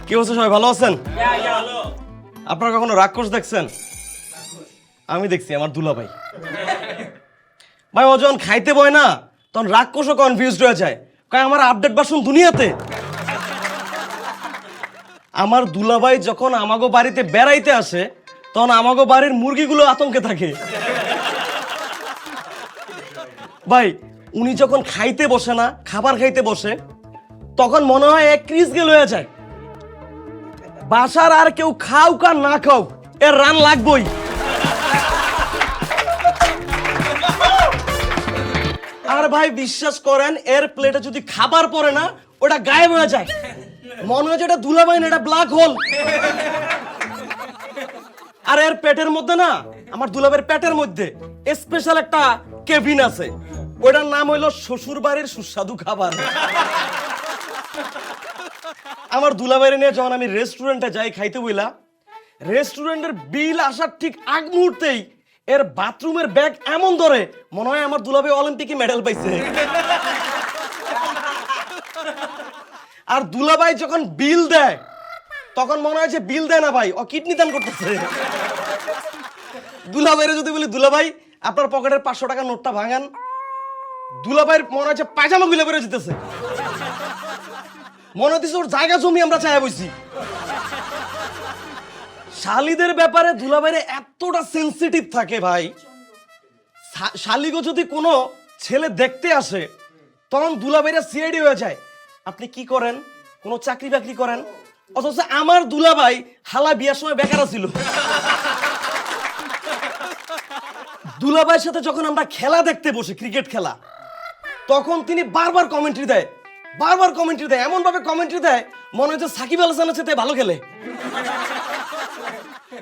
কি হচ্ছে, সবাই ভালো আছেন? আপনারা কখনো রাক্ষস দেখছেন? আমি দেখছি, আমার দুলাভাই। ভাই ও যখন খাইতে বয় না, তখন রাক্ষসও কনফিউজড হয়ে যায়, কয় আমার আপডেট ভার্সন দুনিয়াতে। আমার দুলাভাই যখন আমাগো বাড়িতে বেড়াইতে আসে, তখন আমাগো বাড়ির মুরগিগুলো আতঙ্কে থাকে। ভাই উনি যখন খাইতে বসে না, খাবার খাইতে বসে, তখন মনে হয় এক ক্রিস গেল হয়ে যায়। বাসার আর কেউ খাও আর না খাও, এর রান লাগবই। আর ভাই বিশ্বাস করেন, এর প্লেটে যদি খাবার পড়ে না, ওটা গায়েব হয়ে যায়, মনে হয় এটা দুলাভাই না, এটা ব্ল্যাক হোল। আর এর পেটের মধ্যে না, আমার দুলাভাইয়ের পেটের মধ্যে স্পেশাল একটা কেবিন আছে, ওটার নাম হইলো শ্বশুর বাড়ির সুস্বাদু খাবার। আমার দুলাভাইরে নিয়ে যখন আমি রেস্টুরেন্টে যাই খাইতে বইলা, রেস্টুরেন্টের বিল আসার ঠিক আগ মুহূর্তেই এর বাথরুমের ব্যাগ এমন ধরে, মনে হয় আমার দুলাভাই অলিম্পিকে মেডেল পাইছে। আর দুলাভাই যখন বিল দেয়, তখন মনে হয় যে বিল দেয় না ভাই, ও কিডনি দান করতেছে। দুলাভাইরে যদি বলি, দুলাভাই আপনার পকেটের 500 টাকা নোটটা ভাঙান, দুলাভাইয়ের মনে হচ্ছে পায়জামা গুলে বেরো যেতেছে, মনে হচ্ছে ওর জায়গা জমি আমরা চাইয়া বইছি। শালিদের ব্যাপারে দুলাভাইরে এতটা সেন্সিটিভ থাকে ভাই, শালিগো যদি কোনো ছেলে দেখতে আসে, তখন দুলাভাইরা সিআইডি হয়ে যায়, আপনি কি করেন, কোনো চাকরি বাকরি করেন? অথচ আমার দুলাভাই হালা বিয়ার সময় বেকার ছিল। দুলাভাইয়ের সাথে যখন আমরা খেলা দেখতে বসে, ক্রিকেট খেলা, তখন তিনি বারবার কমেন্ট্রি দেয়, বারবার কমেন্ট্রি দেয়, এমন ভাবে কমেন্ট্রি দেয় মনে হচ্ছে সাকিব আল হাসানের সাথে ভালো খেলে।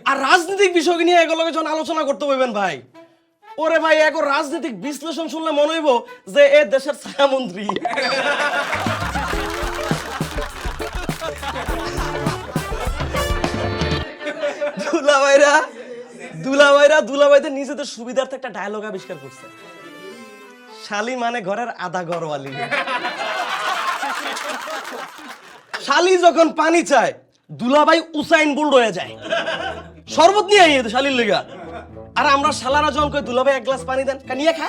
আর রাজনৈতিক বিষয় নিয়ে এগুলোকে যখন আলোচনা করতে হইবেন ভাই, ওরে ভাই এখন রাজনৈতিক বিশ্লেষণ শুনলে মনে হইব যে এ দেশের ছায়ামন্ত্রী। দুলাভাইদের নিজেদের সুবিধার্থে একটা ডায়লগ আবিষ্কার করছে, শালি মানে ঘরের আধা ঘরওয়ালি। শালি যখন পানি চায়, দুলাভাই উসাইন বোল্ট হয়ে যায়, শরবত নিয়ে আইয়ে শালির লেগা। আর আমরা শালারা যখন কই দুলাভাই এক গ্লাস পানি দেন, নিয়ে খা।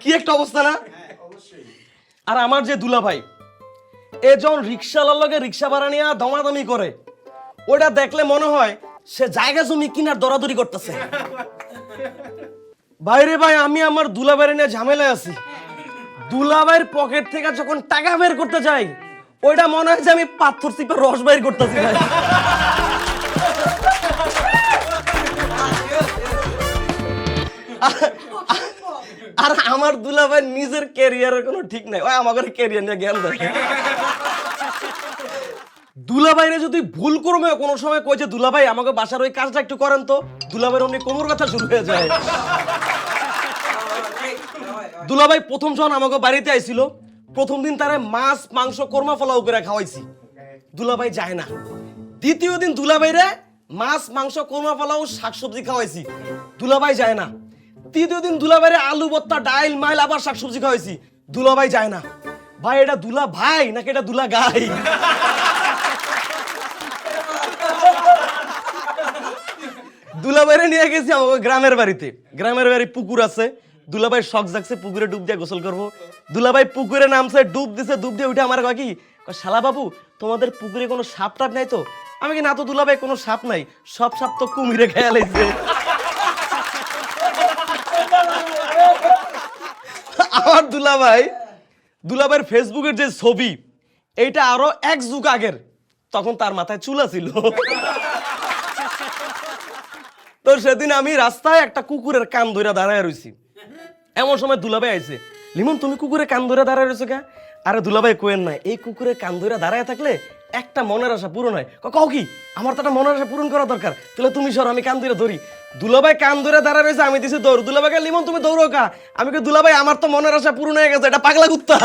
কি একটা অবস্থা না? আর আমার যে দুলাভাই, এ যখন রিক্সাওয়ালার লগে রিক্সা ভাড়া নিয়ে দমাদমি করে, ওটা দেখলে মনে হয় সে জায়গা জমি কিনার দরাদরি করতেছে। বাইরে ভাই আমি আমার দুলাভাইরে নিয়ে ঝামেলায় আছি, দুলাভাইয়ের পকেট থেকে যখন টাকা বের করতে যাই, ওইটা মনে হয় যে আমি পাথর চিপে রস বের করতেছি ভাই। আর আমার দুলাভাই নিজের ক্যারিয়ারের কোনো ঠিক নাই, ওই আমাদের ক্যারিয়ার নিয়ে জ্ঞান দেয়। দুলাভাইরে যদি ভুল করবে কোনো সময় কই যে দুলাভাই আমাকে বাসার ওই কাজটা একটু করেন তো, দুলাভাইয়ের অমনি কোমর ব্যথা শুরু হয়ে যায়। দুলাভাই প্রথম যখন আমাকে বাড়িতে আইছিল, প্রথম দিন তারা মাছ মাংস কোরমা পোলাও করে খাওয়াইছি, দুলাভাই যায় না। দ্বিতীয় দিন দুলাভাইরে মাছ মাংস কোরমা পোলাও শাকসবজি খাওয়াইছি, দুলাভাই যায় না। তৃতীয় দিন দুলাভাইরে আলু ভর্তা ডাইল মাইল আবার শাকসবজি খাওয়াইছি, দুলাভাই যায় না। ভাই এটা দুলা ভাই নাকি এটা দুলা গাই? দুলাভাইরে নিয়ে গেছি আমাকে গ্রামের বাড়িতে, গ্রামের বাড়ি পুকুর আছে, দুলাভাই শখ জাগছে পুকুরে ডুব দিয়ে গোসল করবো। দুলাভাই পুকুরে নামছে, ডুব দিছে, ডুব দিয়ে উঠে আমার কয় কি, শালা বাবু তোমাদের পুকুরে কোনো সাপ টাপ নাই তো? আমি কি, না তো দুলাভাই কোনো সাপ নাই, সব সাপ তো কুমিরে খেয়া লাইছে। আমার দুলাভাইয়ের ফেসবুকের যে ছবি, এইটা আরো এক যুগ আগের, তখন তার মাথায় চুলা ছিল। তো সেদিন আমি রাস্তায় একটা কুকুরের কান ধরে দাঁড়ায় রইছি, এমন সময় দুলাভাই আইছে, লিমন তুমি কুকুরের কান ধরে দাঁড়ায় রয়েছো কে? আরে দুলাভাই কোয়েন না, এই কুকুরের কান ধরে দাঁড়ায় থাকলে একটা মনের আশা পূরণ হয় কও কি আমার তো একটা মনের আশা পূরণ করা দরকার তাহলে তুমি সর আমি কান ধরে ধরি দুলাভাই কান ধরে দাঁড়া রয়েছে আমি দিছি দৌড় দুলাভাইকে লিমন তুমি দৌড়ো কা আমি কি দুলাভাই আমার তো মনের আশা পূরণ হয়ে গেছে এটা পাগলা কুত্তা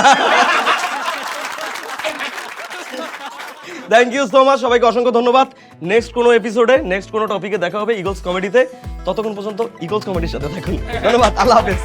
থ্যাংক ইউ সো মাচ সবাইকে অসংখ্য ধন্যবাদ নেক্সট কোনো এপিসোডে নেক্সট কোনো টপিকে দেখা হবে ইগলস কমেডিতে ততক্ষণ পর্যন্ত ইগলস কমেডির সাথে থাকুন ধন্যবাদ আল্লাহ হাফেজ